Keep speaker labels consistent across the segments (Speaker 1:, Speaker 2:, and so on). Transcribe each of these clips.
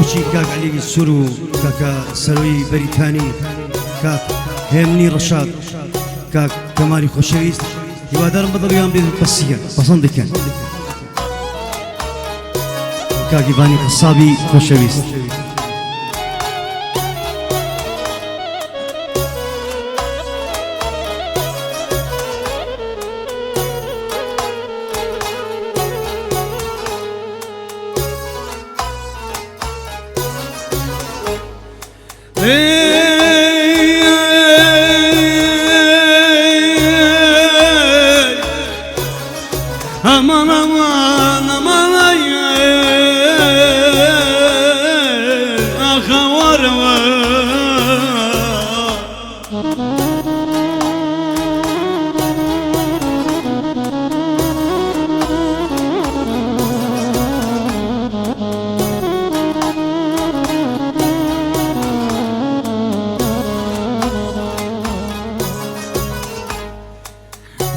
Speaker 1: باوکی کاک علی سور و کاکە سەرۆی بەریتانی کاک هێمنی ڕەشاد کاک کەمالی خۆشەویست هیوادارم بەدڵیان بێت بەسیگەن پەسەند دەکەن کاک ئیڤانی قەسابی خۆشەویست
Speaker 2: Aman aman aman ay ah var var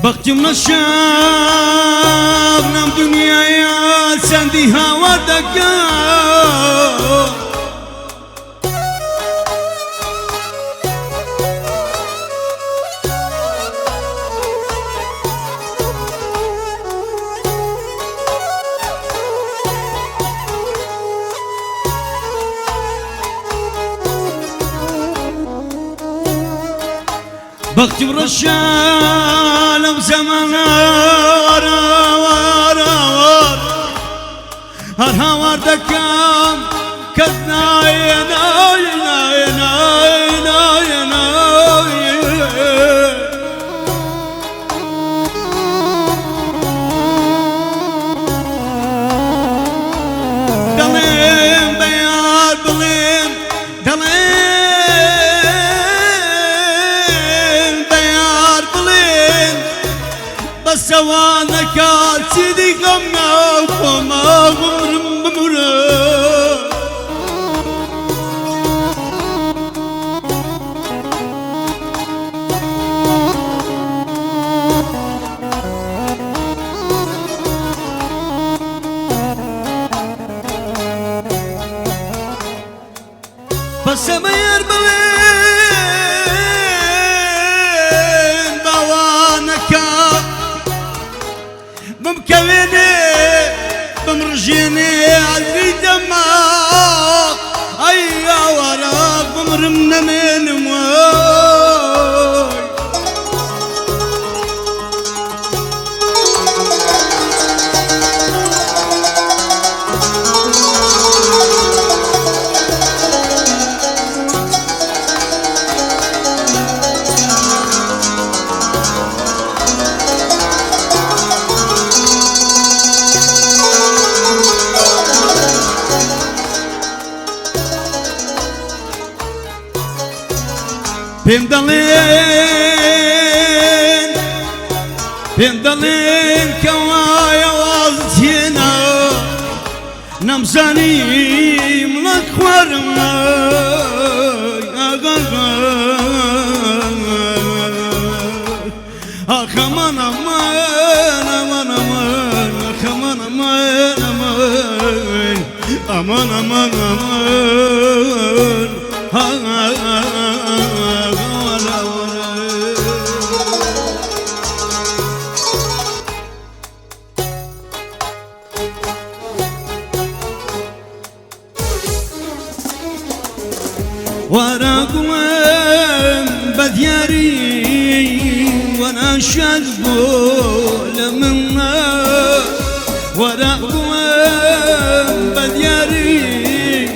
Speaker 2: Baktım naşarnam dünyaya sendi havada kal Baktım raşalım zamana var var da kam kadna yana dalim beyar dalim سوانك سيدي غمنا وما غمرم بمرم بس ما يربلين ضوانك بمكويني بمرجيني عالري دماغ اي وراك بمرمنا من موي بيمدلين كوايا وازتينا نمزاني ملك ورما كمان امان امان امان كمان امان امان امان امان وراكم بدياري وانا شذبول منا وراكم بدياري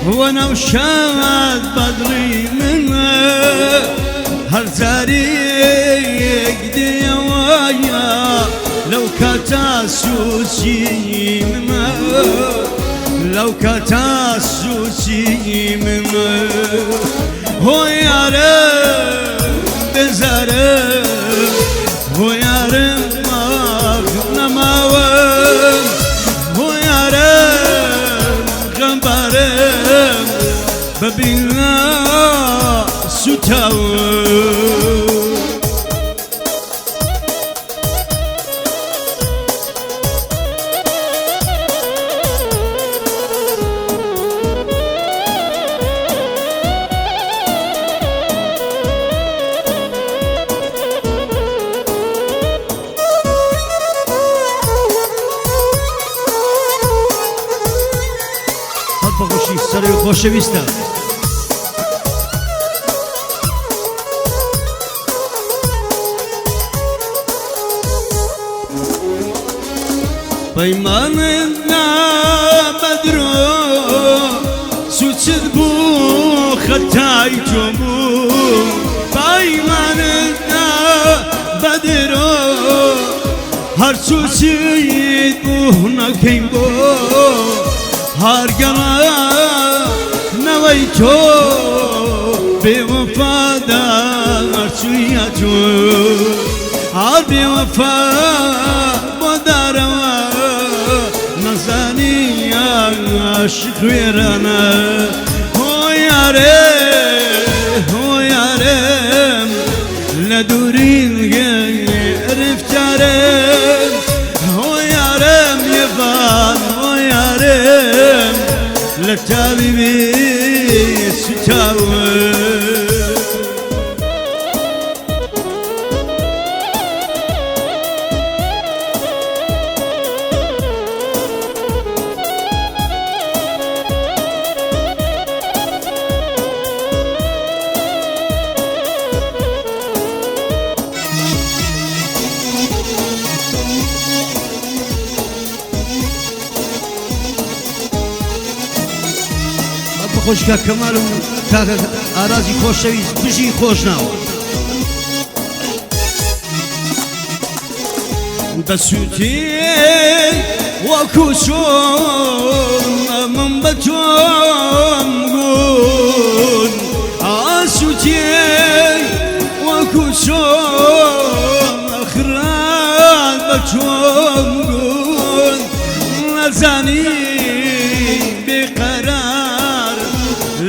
Speaker 2: وانا وشاد بدري منا هالزاري يقدي ويا لو كتاسوسي منا لو كتاسوسي منا هو يارم بزارم هو يارم مغنماوم هو يارم غنبارم ببينا ستاوم
Speaker 1: خۆشەویستە
Speaker 2: پەیماننا بەدرۆ سوچت بوو خەتای تۆ بوو پەیماننا بەدرۆ هەرچووچیت بوو نەکەین بۆ هەرگەڕانەوەی تۆ بێوەفادا هەرچوویە تۆ هەر بێوەفا بۆ دارەوە نەزانی عاشق وێرانە هۆ یارێ هۆ یارێم لە دوورین گرفتارم هۆ یارم یێبان هۆ یارم لە تاوی سوتاوە
Speaker 1: خۆشکە کەمال و کاکە ئارازی خۆشەویست بژی خۆش ناوە
Speaker 2: بەسووتی وەکو چۆن من بە تۆم گون ئاسووتی وەکو چۆن ئەخران بە تۆم گون نەزانی بێقەرار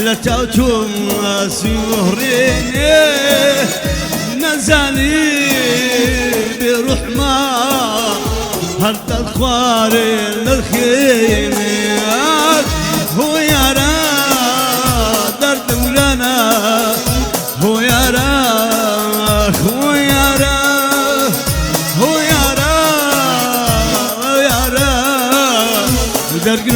Speaker 2: لە تاو تۆم ئاسووڕێنێ نەزانی بروحما هل تدخل للخيمات هو يرى درد مولانا هو يرى هو يرى هو يرى هو يرى درد